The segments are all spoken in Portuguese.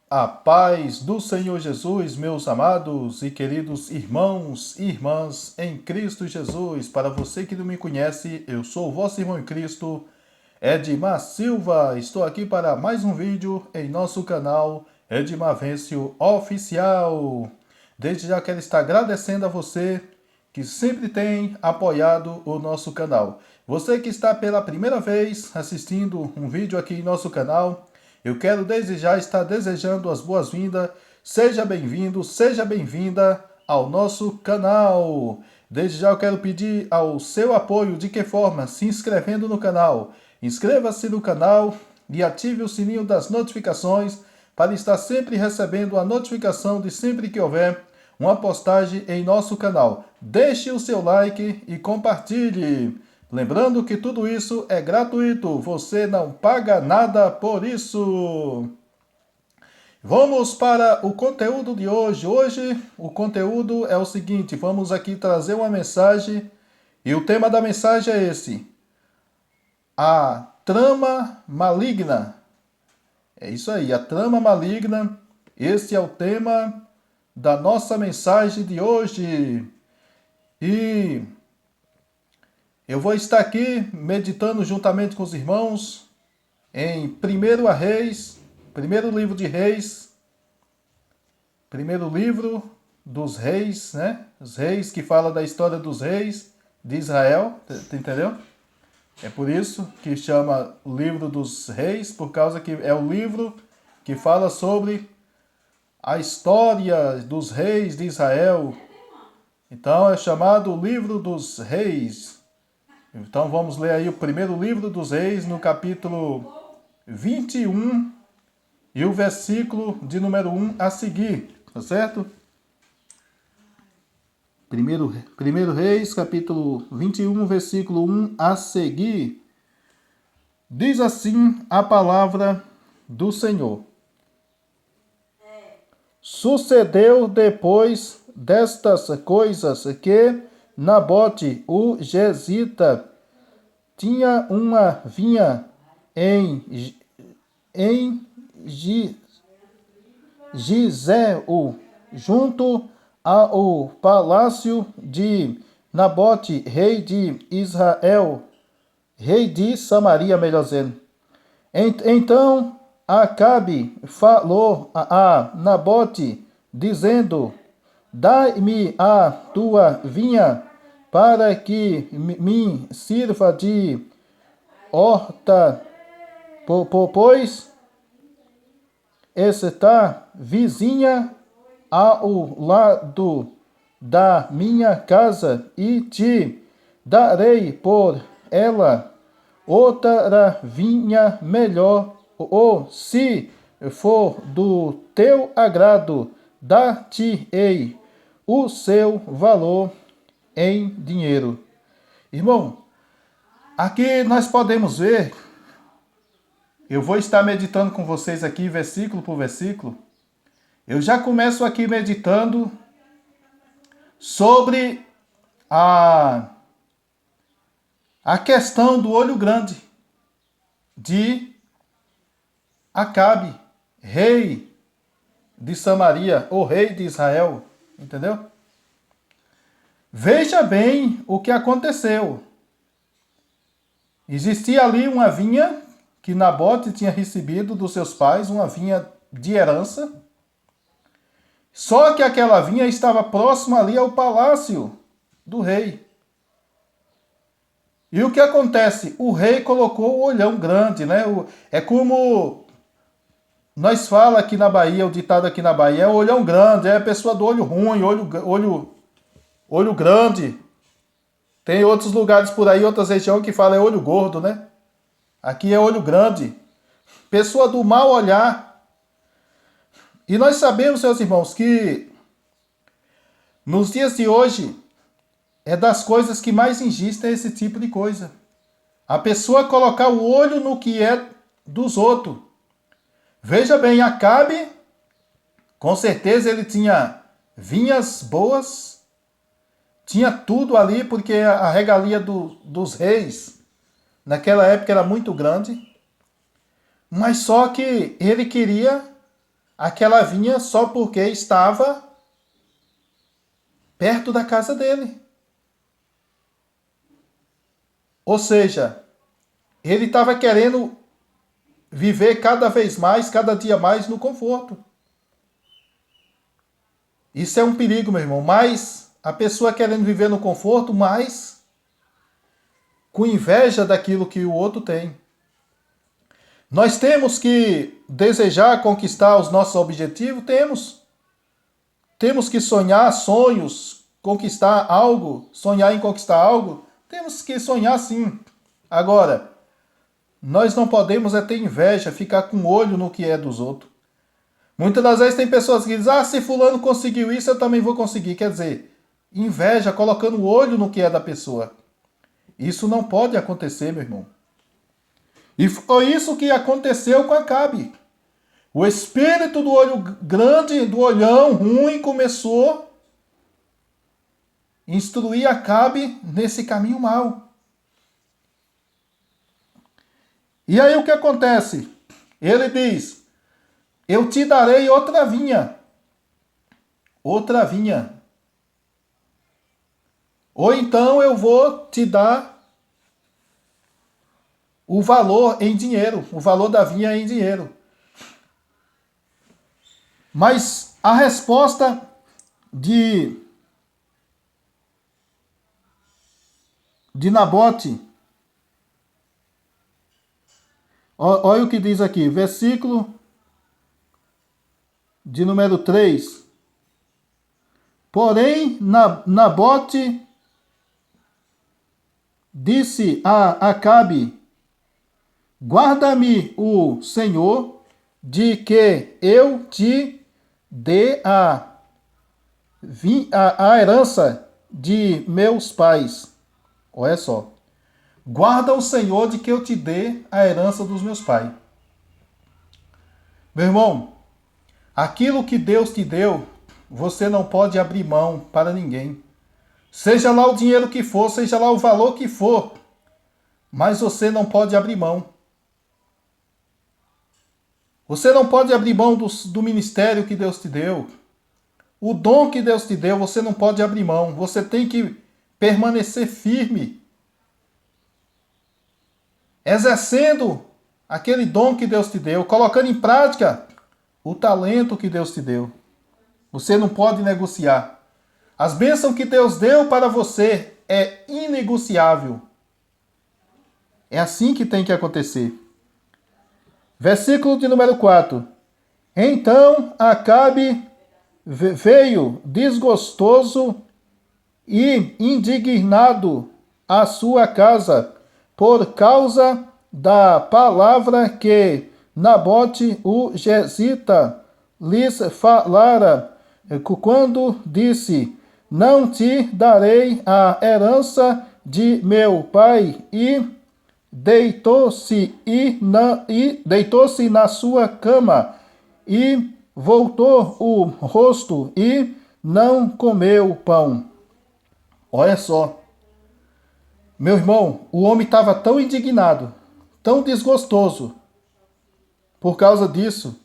A paz do Senhor Jesus, meus amados e queridos irmãos e irmãs em Cristo Jesus. Para você que não me conhece, eu sou o vosso irmão em Cristo, Edmar Silva. Estou aqui para mais um vídeo em nosso canal Edmar Vencio Oficial. Desde já quero estar agradecendo a você que sempre tem apoiado o nosso canal. Você que está pela primeira vez assistindo um vídeo aqui em nosso canal, eu quero desde já estar desejando as boas-vindas. Seja bem-vindo, seja bem-vinda ao nosso canal. Desde já eu quero pedir ao seu apoio. De que forma? Se inscrevendo no canal. Inscreva-se no canal e ative o sininho das notificações para estar sempre recebendo a notificação de sempre que houver uma postagem em nosso canal. Deixe o seu like e compartilhe. Lembrando que tudo isso é gratuito, você não paga nada por isso. Vamos para o conteúdo de hoje. Hoje o conteúdo é o seguinte, vamos aqui trazer uma mensagem e o tema da mensagem é esse: a trama maligna. É isso aí, a trama maligna. Esse é o tema da nossa mensagem de hoje. E eu vou estar aqui meditando juntamente com os irmãos em primeiro livro de Reis, primeiro livro dos reis, né? Os reis que fala da história dos reis de Israel, entendeu? É por isso que chama o livro dos reis, por causa que é o livro que fala sobre a história dos reis de Israel. Então é chamado livro dos reis. Então vamos ler aí o primeiro livro dos Reis, no capítulo 21 e o versículo de número 1 a seguir, tá certo? Primeiro Reis, capítulo 21, versículo 1 a seguir. Diz assim a palavra do Senhor. Sucedeu depois destas coisas que Nabote, o Jezita, tinha uma vinha em Giseu, junto ao palácio de Nabote, rei de Israel, rei de Samaria, melhor dizendo. Então Acabe falou a Nabote, dizendo: dai-me a tua vinha, para que me sirva de horta, pois está vizinha ao lado da minha casa, e te darei por ela outra vinha melhor, ou se for do teu agrado, dar-te-ei o seu valor em dinheiro. Irmão, aqui nós podemos ver, eu vou estar meditando com vocês aqui versículo por versículo. Eu já começo aqui meditando sobre a questão do olho grande de Acabe, rei de Samaria, o rei de Israel, entendeu? Veja bem o que aconteceu. Existia ali uma vinha que Nabote tinha recebido dos seus pais, uma vinha de herança. Só que aquela vinha estava próxima ali ao palácio do rei. E o que acontece? O rei colocou o olhão grande, né? É como nós fala aqui na Bahia, o ditado aqui na Bahia, é o olhão grande, é a pessoa do olho ruim, olho grande. Tem outros lugares por aí, outras regiões que falam é olho gordo, né? Aqui é olho grande. Pessoa do mau olhar. E nós sabemos, seus irmãos, que nos dias de hoje é das coisas que mais existem esse tipo de coisa. A pessoa colocar o olho no que é dos outros. Veja bem, Acabe, com certeza ele tinha vinhas boas, tinha tudo ali, porque a regalia dos reis naquela época era muito grande, mas só que ele queria aquela vinha só porque estava perto da casa dele. Ou seja, ele estava querendo viver cada vez mais, cada dia mais no conforto. Isso é um perigo, meu irmão. Mais a pessoa querendo viver no conforto, mais com inveja daquilo que o outro tem. Nós temos que desejar conquistar os nossos objetivos? Temos. Temos que sonhar sonhos, conquistar algo, sonhar em conquistar algo? Temos que sonhar sim. Agora, nós não podemos é ter inveja, ficar com olho no que é dos outros. Muitas das vezes tem pessoas que dizem, se fulano conseguiu isso, eu também vou conseguir. Quer dizer, inveja, colocando olho no que é da pessoa. Isso não pode acontecer, meu irmão. E foi isso que aconteceu com Acabe. O espírito do olho grande, do olhão ruim, começou a instruir Acabe nesse caminho mau. E aí o que acontece? Ele diz, eu te darei outra vinha. Outra vinha. Ou então eu vou te dar o valor em dinheiro. O valor da vinha em dinheiro. Mas a resposta de Nabote, olha o que diz aqui, versículo de número 3. Porém, Nabote disse a Acabe, guarda-me o Senhor de que eu te dê a herança de meus pais. Olha só. Guarda o Senhor de que eu te dê a herança dos meus pais. Meu irmão, aquilo que Deus te deu, você não pode abrir mão para ninguém. Seja lá o dinheiro que for, seja lá o valor que for, mas você não pode abrir mão. Você não pode abrir mão do ministério que Deus te deu. O dom que Deus te deu, você não pode abrir mão. Você tem que permanecer firme, exercendo aquele dom que Deus te deu, colocando em prática o talento que Deus te deu. Você não pode negociar. As bênçãos que Deus deu para você é inegociável. É assim que tem que acontecer. Versículo de número 4. Então Acabe veio desgostoso e indignado à sua casa por causa da palavra que Nabote o Jezita lhes falara, quando disse, não te darei a herança de meu pai, e deitou-se na sua cama e voltou o rosto e não comeu pão. Olha só. Meu irmão, o homem estava tão indignado, tão desgostoso por causa disso.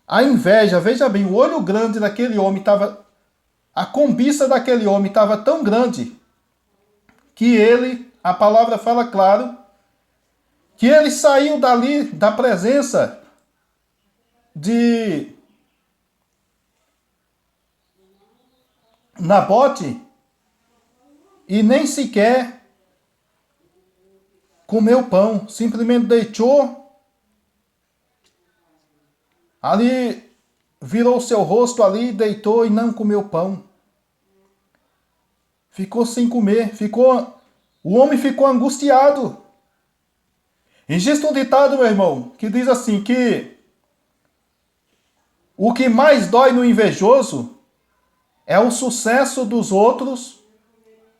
A inveja, veja bem, o olho grande daquele homem estava, a cobiça daquele homem estava tão grande que ele, a palavra fala claro, que ele saiu dali, da presença de Nabote e nem sequer comeu pão, simplesmente deitou ali, virou seu rosto ali, deitou e não comeu pão. Ficou sem comer, o homem ficou angustiado. Existe um ditado, meu irmão, que diz assim, que o que mais dói no invejoso é o sucesso dos outros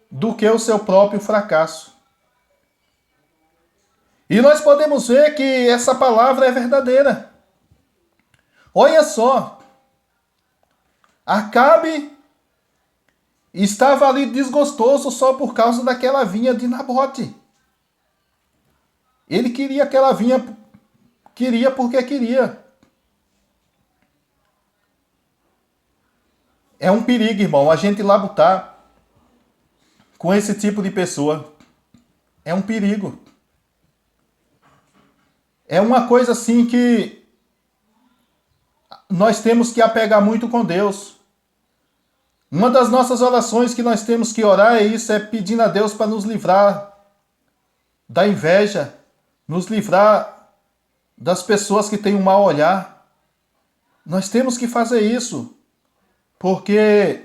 do que o seu próprio fracasso. E nós podemos ver que essa palavra é verdadeira. Olha só, Acabe estava ali desgostoso só por causa daquela vinha de Nabote. Ele queria aquela vinha, queria porque queria. É um perigo, irmão, a gente labutar com esse tipo de pessoa. É um perigo. É uma coisa assim que nós temos que apegar muito com Deus. Uma das nossas orações que nós temos que orar é isso, é pedindo a Deus para nos livrar da inveja, nos livrar das pessoas que têm um mau olhar. Nós temos que fazer isso, porque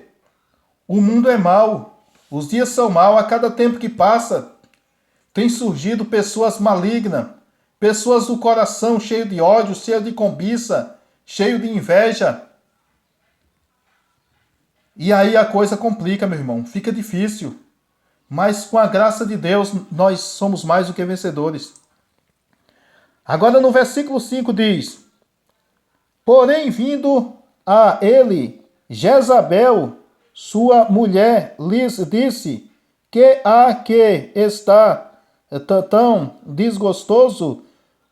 o mundo é mau, os dias são maus, a cada tempo que passa tem surgido pessoas malignas, pessoas do coração cheio de ódio, cheio de cobiça, cheio de inveja. E aí a coisa complica, meu irmão, fica difícil. Mas com a graça de Deus, nós somos mais do que vencedores. Agora no versículo 5 diz: porém, vindo a ele, Jezabel, sua mulher, lhes disse: que há que está tão desgostoso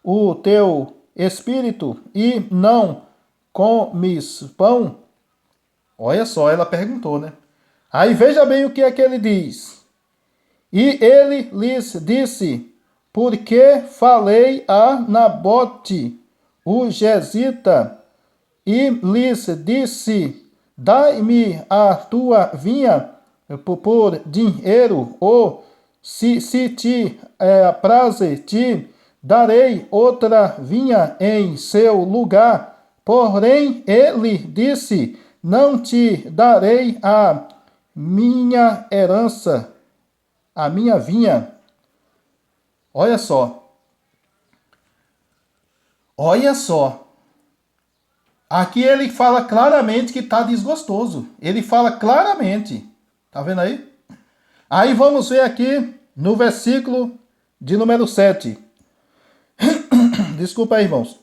o teu espírito e não comes pão? Olha só, ela perguntou, né? Aí veja bem o que é que ele diz. E ele lhes disse: porque falei a Nabote, o jezita, e lhes disse: dai-me a tua vinha por dinheiro, ou se te praze, te darei outra vinha em seu lugar. Porém, ele disse: não te darei a minha herança, a minha vinha. Olha só. Olha só. Aqui ele fala claramente que está desgostoso. Ele fala claramente. Tá vendo aí? Aí vamos ver aqui no versículo de número 7. Desculpa aí, irmãos.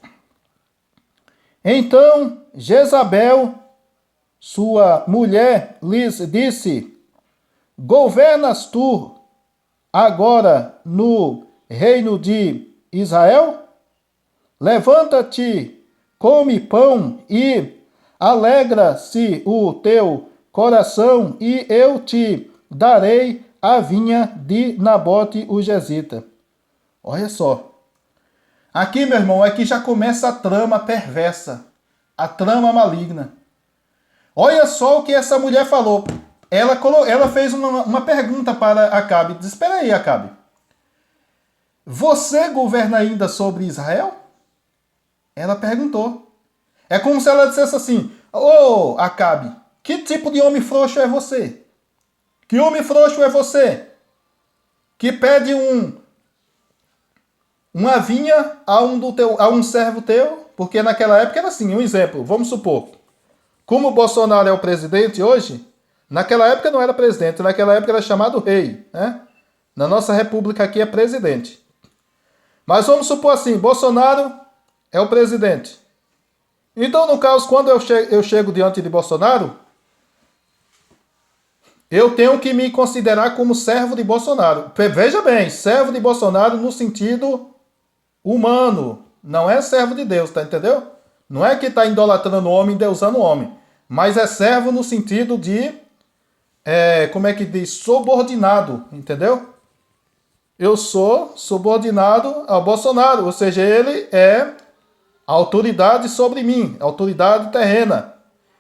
Então Jezabel, sua mulher, lhes disse: governas tu agora no reino de Israel? Levanta-te, come pão e alegra-se o teu coração, e eu te darei a vinha de Nabote o jezita. Olha só. Aqui, meu irmão, é que já começa a trama perversa, a trama maligna. Olha só o que essa mulher falou. Ela fez uma pergunta para Acabe. Diz: espera aí, Acabe. Você governa ainda sobre Israel? Ela perguntou. É como se ela dissesse assim: ô, Acabe, que tipo de homem frouxo é você? Que homem frouxo é você? Que pede uma vinha a um servo teu? Porque naquela época era assim, um exemplo. Vamos supor, como o Bolsonaro é o presidente hoje, naquela época não era presidente, naquela época era chamado rei, né? Na nossa república aqui é presidente. Mas vamos supor assim, Bolsonaro é o presidente. Então, no caso, quando eu chego diante de Bolsonaro, eu tenho que me considerar como servo de Bolsonaro. Veja bem, servo de Bolsonaro no sentido humano, não é servo de Deus, tá entendeu? Não é que está idolatrando o homem, endeusando o homem, mas é servo no sentido de, como é que diz? Subordinado, entendeu? Eu sou subordinado ao Bolsonaro, ou seja, ele é a autoridade sobre mim, a autoridade terrena.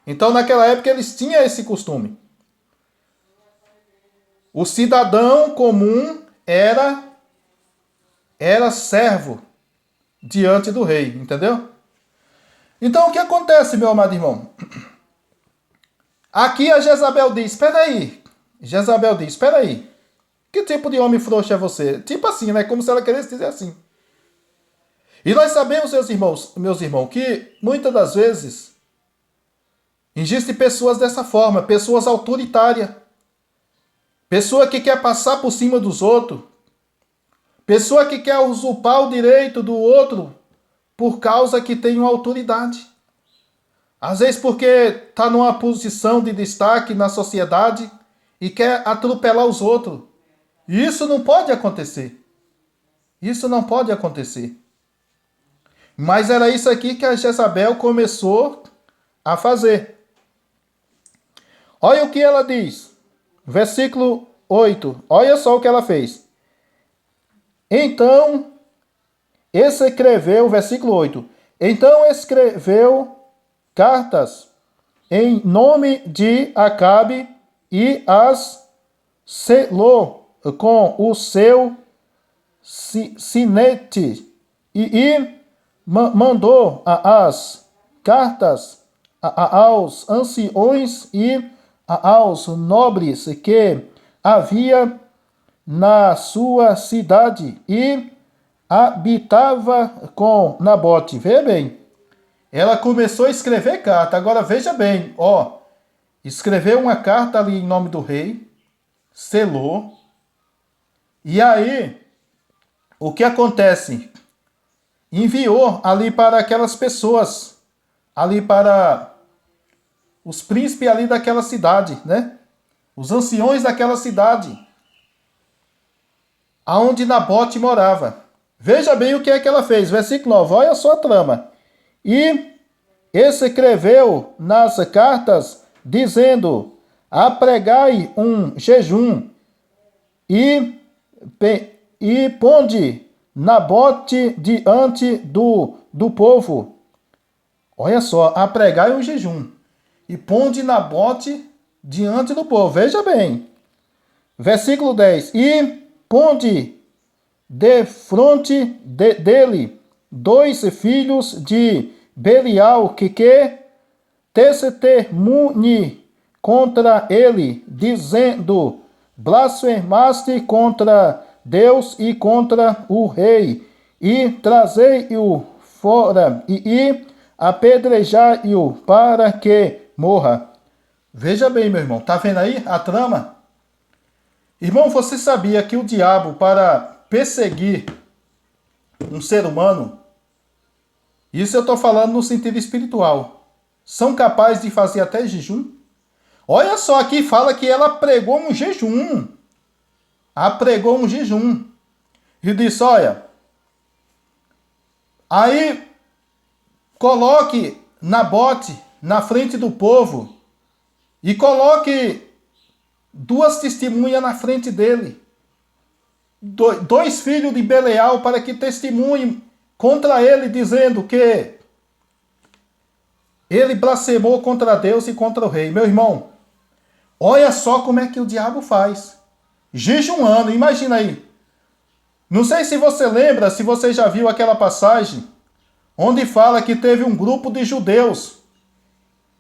Então, naquela época, eles tinham esse costume. O cidadão comum era servo diante do rei, entendeu? Então, o que acontece, meu amado irmão? Aqui a Jezabel diz: espera aí. Jezabel diz: espera aí. Que tipo de homem frouxo é você? Tipo assim, né? Como se ela quisesse dizer assim. E nós sabemos, meus irmãos, que muitas das vezes existem pessoas dessa forma, pessoas autoritárias, pessoa que quer passar por cima dos outros, pessoa que quer usurpar o direito do outro por causa que tem uma autoridade. Às vezes porque está numa posição de destaque na sociedade e quer atropelar os outros. E isso não pode acontecer. Isso não pode acontecer. Mas era isso aqui que a Jezabel começou a fazer. Olha o que ela diz. Versículo 8. Olha só o que ela fez. Então, escreveu, versículo 8. Então escreveu cartas em nome de Acabe e as selou com o seu sinete e mandou as cartas aos anciões e aos nobres que havia na sua cidade e habitava com Nabote. Vê bem, ela começou a escrever carta. Agora veja bem, ó, escreveu uma carta ali em nome do rei, selou, e aí o que acontece? Enviou ali para aquelas pessoas, ali para os príncipes ali daquela cidade, né? Os anciões daquela cidade, aonde Nabote morava. Veja bem o que é que ela fez. Versículo 9, olha só a trama. E escreveu nas cartas, dizendo, apregai um jejum e ponde Nabote diante do povo. Olha só, apregai um jejum e ponde Nabote diante do povo. Veja bem. Versículo 10. E ponde defronte dele 2 filhos de Belial que testemunhe contra ele, dizendo, blasfemaste contra Deus e contra o rei, e trazei-o fora, e apedrejai-o para que morra. Veja bem, meu irmão, tá vendo aí a trama? Irmão, você sabia que o diabo, para perseguir um ser humano, isso eu estou falando no sentido espiritual, são capazes de fazer até jejum? Olha só, aqui fala que ela pregou um jejum. Apregou um jejum. E disse, olha, aí coloque Nabote na frente do povo e coloque 2 testemunhas na frente dele. 2 filhos de Belial para que testemunhem contra ele, dizendo que ele blasfemou contra Deus e contra o rei. Meu irmão, olha só como é que o diabo faz. Jejuando, imagina aí. Não sei se você lembra, se você já viu aquela passagem, onde fala que teve um grupo de judeus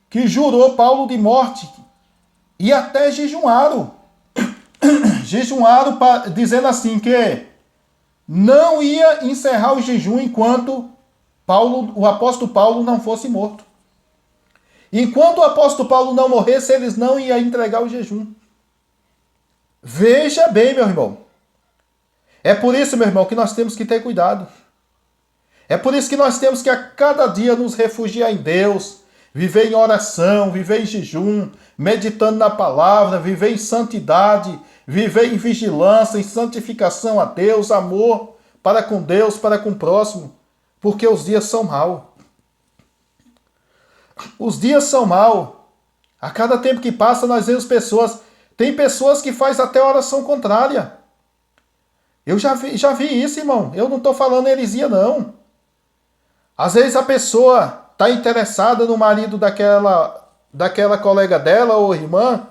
que jurou Paulo de morte e até jejuaram. Jejuaram dizendo assim que não ia encerrar o jejum enquanto o apóstolo Paulo não fosse morto. Enquanto o apóstolo Paulo não morresse, eles não iam entregar o jejum. Veja bem, meu irmão. É por isso, meu irmão, que nós temos que ter cuidado. É por isso que nós temos que a cada dia nos refugiar em Deus, viver em oração, viver em jejum, meditando na palavra, viver em santidade, viver em vigilância, em santificação a Deus, amor para com Deus, para com o próximo, porque os dias são maus. Os dias são maus. A cada tempo que passa, nós vemos pessoas. Tem pessoas que fazem até oração contrária. Eu já vi isso, irmão. Eu não estou falando heresia, não. Às vezes a pessoa está interessada no marido daquela colega dela, ou irmã,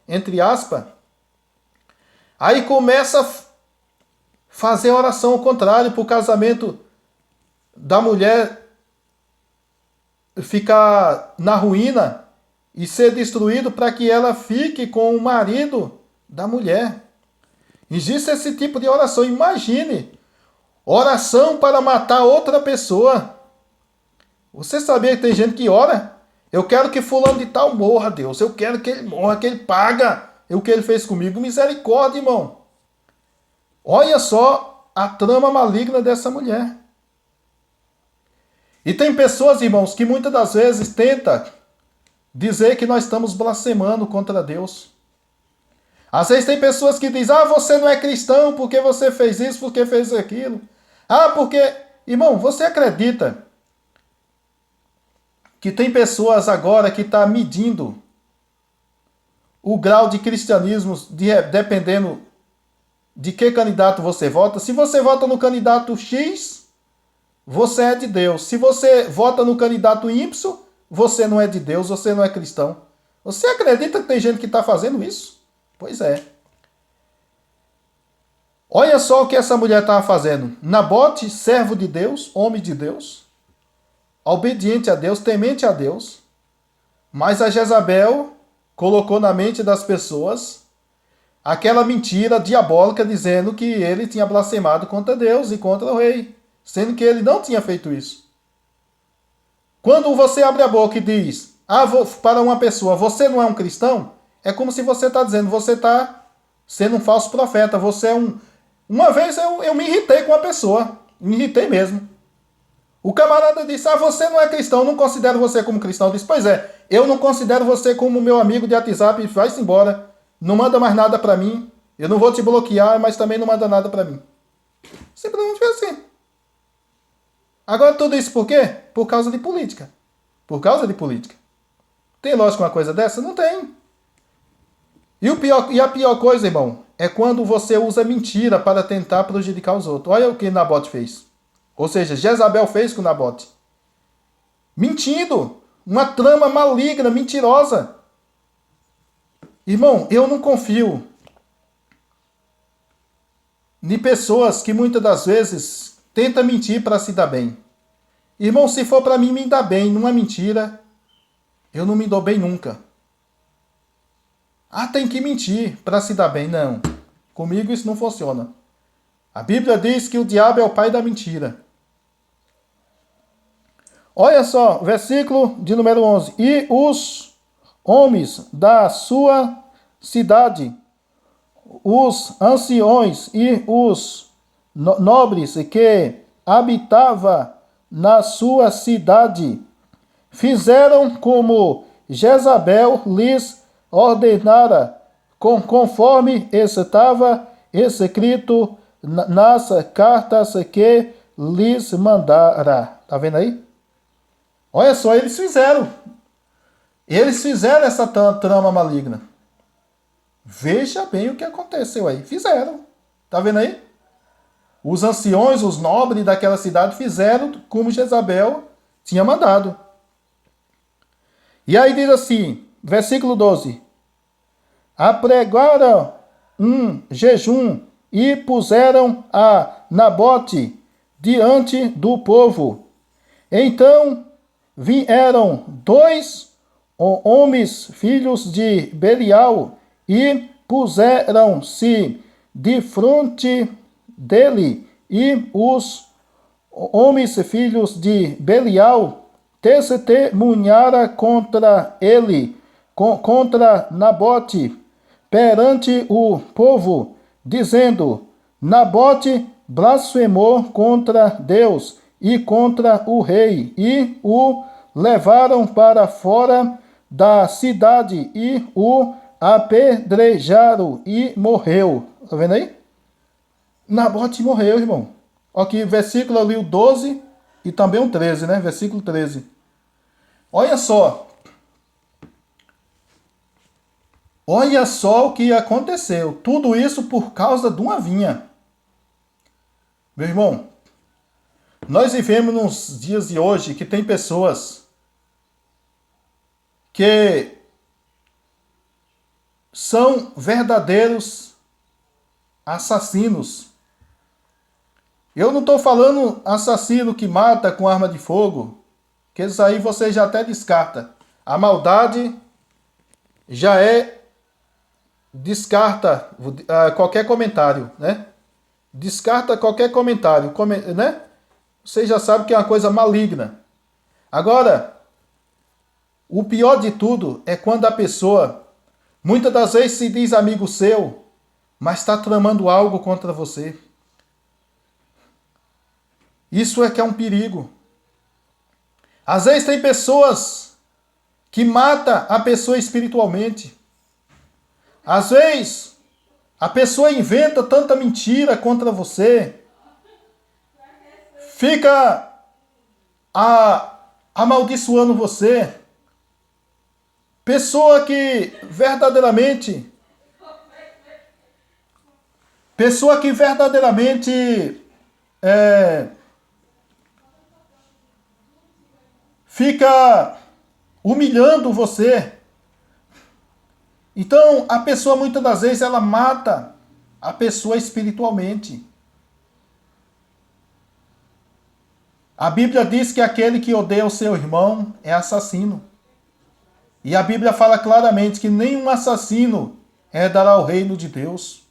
entre aspas. Aí começa a fazer oração ao contrário para o casamento da mulher ficar na ruína e ser destruído para que ela fique com o marido da mulher. Existe esse tipo de oração. Imagine, oração para matar outra pessoa. Você sabia que tem gente que ora? Eu quero que fulano de tal morra, Deus. Eu quero que ele morra, que ele paga o que ele fez comigo. Misericórdia, irmão. Olha só a trama maligna dessa mulher. E tem pessoas, irmãos, que muitas das vezes tentam dizer que nós estamos blasfemando contra Deus. Às vezes tem pessoas que dizem, você não é cristão porque você fez isso, porque fez aquilo. Porque... Irmão, você acredita que tem pessoas agora que estão medindo o grau de cristianismo dependendo de que candidato você vota. Se você vota no candidato X, você é de Deus. Se você vota no candidato Y, você não é de Deus, você não é cristão. Você acredita que tem gente que está fazendo isso? Pois é. Olha só o que essa mulher estava fazendo. Nabote, servo de Deus, homem de Deus, obediente a Deus, temente a Deus, mas a Jezabel colocou na mente das pessoas aquela mentira diabólica dizendo que ele tinha blasfemado contra Deus e contra o rei, sendo que ele não tinha feito isso. Quando você abre a boca e diz para uma pessoa, você não é um cristão, é como se você está dizendo, você está sendo um falso profeta, você é um... Uma vez eu me irritei com uma pessoa, me irritei mesmo. O camarada disse, você não é cristão, não considero você como cristão. Eu disse, pois é, eu não considero você como meu amigo de WhatsApp, vai-se embora. Não manda mais nada pra mim. Eu não vou te bloquear, mas também não manda nada pra mim. Simplesmente foi assim. Agora tudo isso por quê? Por causa de política. Por causa de política. Tem lógica uma coisa dessa? Não tem. E a pior coisa, irmão, é quando você usa mentira para tentar prejudicar os outros. Olha o que Nabote fez. Ou seja, Jezabel fez com Nabote. Mentindo. Uma trama maligna, mentirosa. Irmão, eu não confio em pessoas que muitas das vezes tentam mentir para se dar bem. Irmão, se for para mim me dar bem numa mentira, eu não me dou bem nunca. Tem que mentir para se dar bem. Não. Comigo isso não funciona. A Bíblia diz que o diabo é o pai da mentira. Olha só, versículo de número 11. E os homens da sua cidade, os anciões e os nobres que habitavam na sua cidade, fizeram como Jezabel lhes ordenara, conforme estava escrito nas cartas que lhes mandara. Tá vendo aí? Olha só, eles fizeram essa trama maligna. Veja bem o que aconteceu aí. Fizeram. Tá vendo aí? Os anciões, os nobres daquela cidade fizeram como Jezabel tinha mandado. E aí diz assim, versículo 12. Apregaram um jejum e puseram a Nabote diante do povo. Então vieram 2 homens, filhos de Belial, e puseram-se de frente dele, e os homens, filhos de Belial, testemunharam contra ele, contra Nabote, perante o povo, dizendo, Nabote blasfemou contra Deus e contra o rei, e o levaram para fora da cidade e o apedrejaram e morreu. Tá vendo aí? Nabote morreu, irmão. Aqui, versículo ali, o 12 e também o 13, né? Versículo 13. Olha só. Olha só o que aconteceu. Tudo isso por causa de uma vinha. Meu irmão, nós vivemos nos dias de hoje que tem pessoas que são verdadeiros assassinos. Eu não estou falando assassino que mata com arma de fogo, que isso aí você já até descarta. A maldade já descarta qualquer comentário, né? Descarta qualquer comentário, né? Você já sabe que é uma coisa maligna. Agora, o pior de tudo é quando a pessoa, muitas das vezes se diz amigo seu, mas está tramando algo contra você. Isso é que é um perigo. Às vezes tem pessoas que matam a pessoa espiritualmente. Às vezes a pessoa inventa tanta mentira contra você, fica amaldiçoando você, Pessoa que verdadeiramente fica humilhando você. Então, a pessoa muitas das vezes ela mata a pessoa espiritualmente. A Bíblia diz que aquele que odeia o seu irmão é assassino. E a Bíblia fala claramente que nenhum assassino herdará o reino de Deus.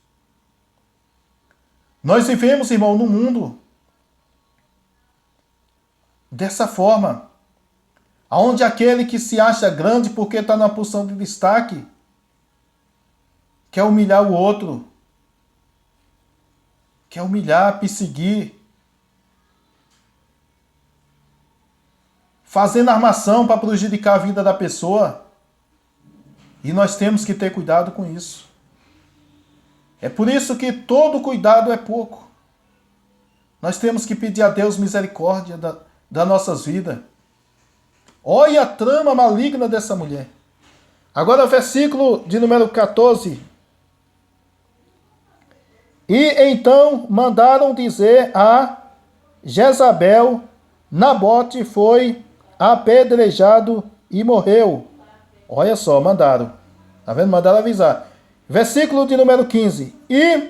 Nós vivemos, irmão, no mundo dessa forma, onde aquele que se acha grande porque está na posição de destaque quer humilhar o outro, quer humilhar, perseguir, fazendo armação para prejudicar a vida da pessoa. E nós temos que ter cuidado com isso. É por isso que todo cuidado é pouco. Nós temos que pedir a Deus misericórdia das nossas vidas. Olha a trama maligna dessa mulher. Agora, versículo de número 14. E então mandaram dizer a Jezabel: Nabote foi apedrejado e morreu. Olha só, mandaram. Tá vendo? Mandaram avisar. Versículo de número 15. E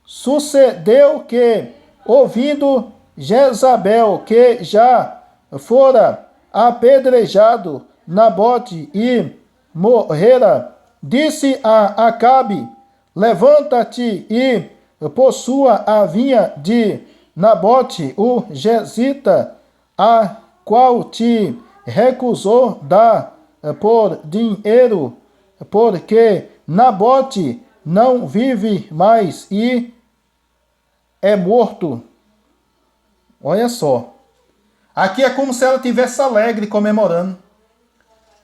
sucedeu que, ouvindo Jezabel que já fora apedrejado Nabote e morrera, disse a Acabe: Levanta-te e possua a vinha de Nabote, o Jezita, a qual te recusou dar por dinheiro, porque Nabote não vive mais e é morto. Olha só. Aqui é como se ela estivesse alegre, comemorando.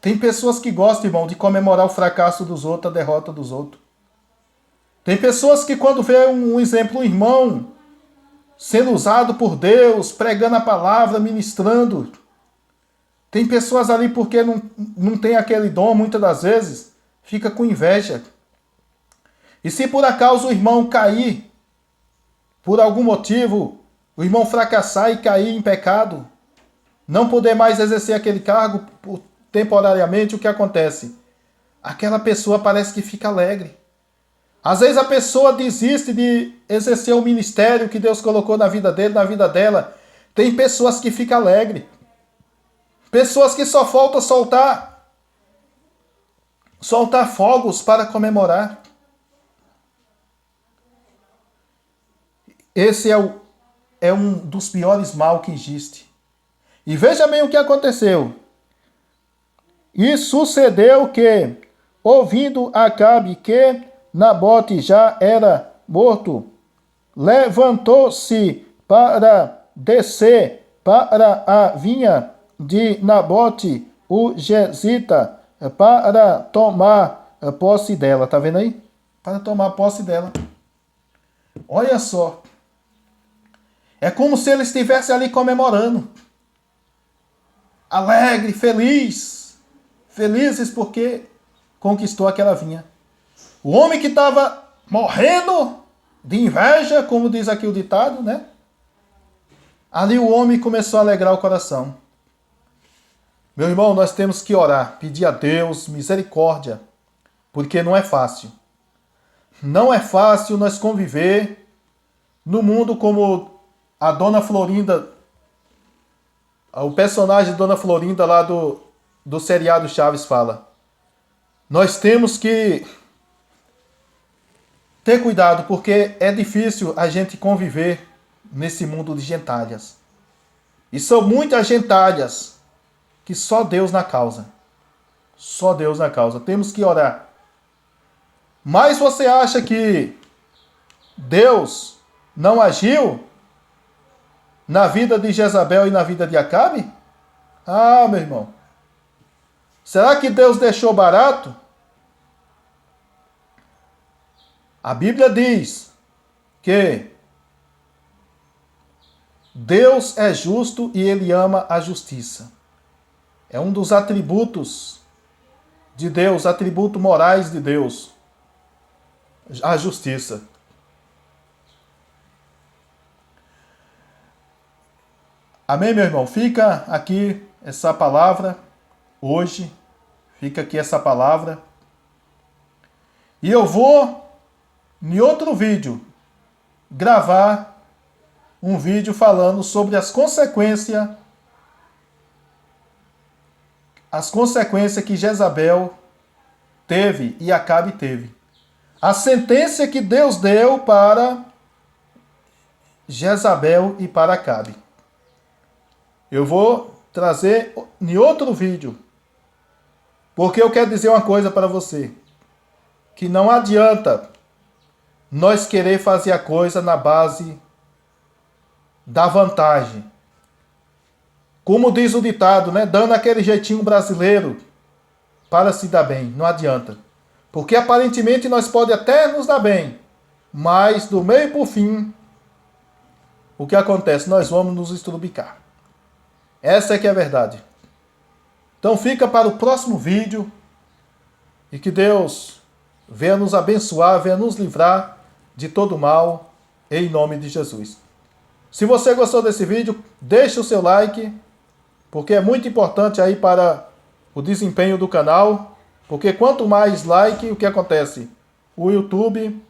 Tem pessoas que gostam, irmão, de comemorar o fracasso dos outros, a derrota dos outros. Tem pessoas que quando vê um exemplo, um irmão sendo usado por Deus, pregando a palavra, ministrando. Tem pessoas ali porque não tem aquele dom, muitas das vezes, fica com inveja. E se por acaso o irmão cair, por algum motivo, o irmão fracassar e cair em pecado, não poder mais exercer aquele cargo temporariamente, o que acontece? Aquela pessoa parece que fica alegre. Às vezes a pessoa desiste de exercer o ministério que Deus colocou na vida dele, na vida dela. Tem pessoas que ficam alegres. Pessoas que só falta soltar fogos para comemorar. Esse é um dos piores mal que existe. E veja bem o que aconteceu. E sucedeu que, ouvindo Acabe que Nabote já era morto, levantou-se para descer para a vinha de Nabote, o Jezita, para tomar posse dela. Tá vendo aí? Para tomar posse dela. Olha só. É como se ele estivesse ali comemorando. Alegre, feliz. Felizes porque conquistou aquela vinha. O homem que estava morrendo de inveja, como diz aqui o ditado, né? Ali o homem começou a alegrar o coração. Meu irmão, nós temos que orar, pedir a Deus misericórdia, porque não é fácil. Não é fácil nós conviver no mundo como a Dona Florinda, o personagem de Dona Florinda lá do seriado Chaves fala. Nós temos que ter cuidado, porque é difícil a gente conviver nesse mundo de gentalhas. E são muitas gentalhas que só Deus na causa. Só Deus na causa. Temos que orar. Mas você acha que Deus não agiu na vida de Jezabel e na vida de Acabe? Ah, meu irmão. Será que Deus deixou barato? A Bíblia diz que Deus é justo e Ele ama a justiça. É um dos atributos de Deus, atributos morais de Deus, a justiça. Amém, meu irmão? Fica aqui essa palavra hoje, fica aqui essa palavra. E eu vou, em outro vídeo, gravar um vídeo falando sobre as consequências que Jezabel teve e Acabe teve. A sentença que Deus deu para Jezabel e para Acabe. Eu vou trazer em outro vídeo, porque eu quero dizer uma coisa para você, que não adianta nós querer fazer a coisa na base da vantagem. Como diz o ditado, né? Dando aquele jeitinho brasileiro para se dar bem. Não adianta. Porque aparentemente nós pode até nos dar bem, mas do meio para o fim, o que acontece? Nós vamos nos estrubicar. Essa é que é a verdade. Então fica para o próximo vídeo e que Deus venha nos abençoar, venha nos livrar de todo mal, em nome de Jesus. Se você gostou desse vídeo, deixe o seu like, porque é muito importante aí para o desempenho do canal, porque quanto mais like, o que acontece? O YouTube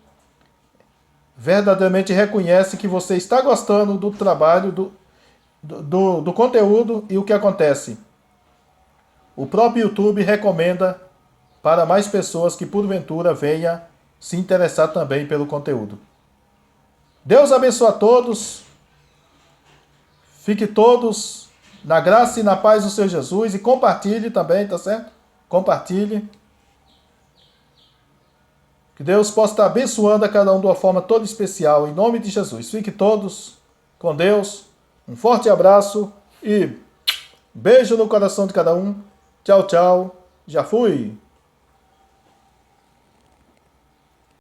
verdadeiramente reconhece que você está gostando do trabalho, do conteúdo, e o que acontece? O próprio YouTube recomenda para mais pessoas que porventura venha se interessar também pelo conteúdo. Deus abençoe a todos. Fique todos na graça e na paz do Senhor Jesus e compartilhe também, tá certo? Compartilhe. Que Deus possa estar abençoando a cada um de uma forma toda especial, em nome de Jesus. Fique todos com Deus. Um forte abraço e beijo no coração de cada um. Tchau, tchau. Já fui.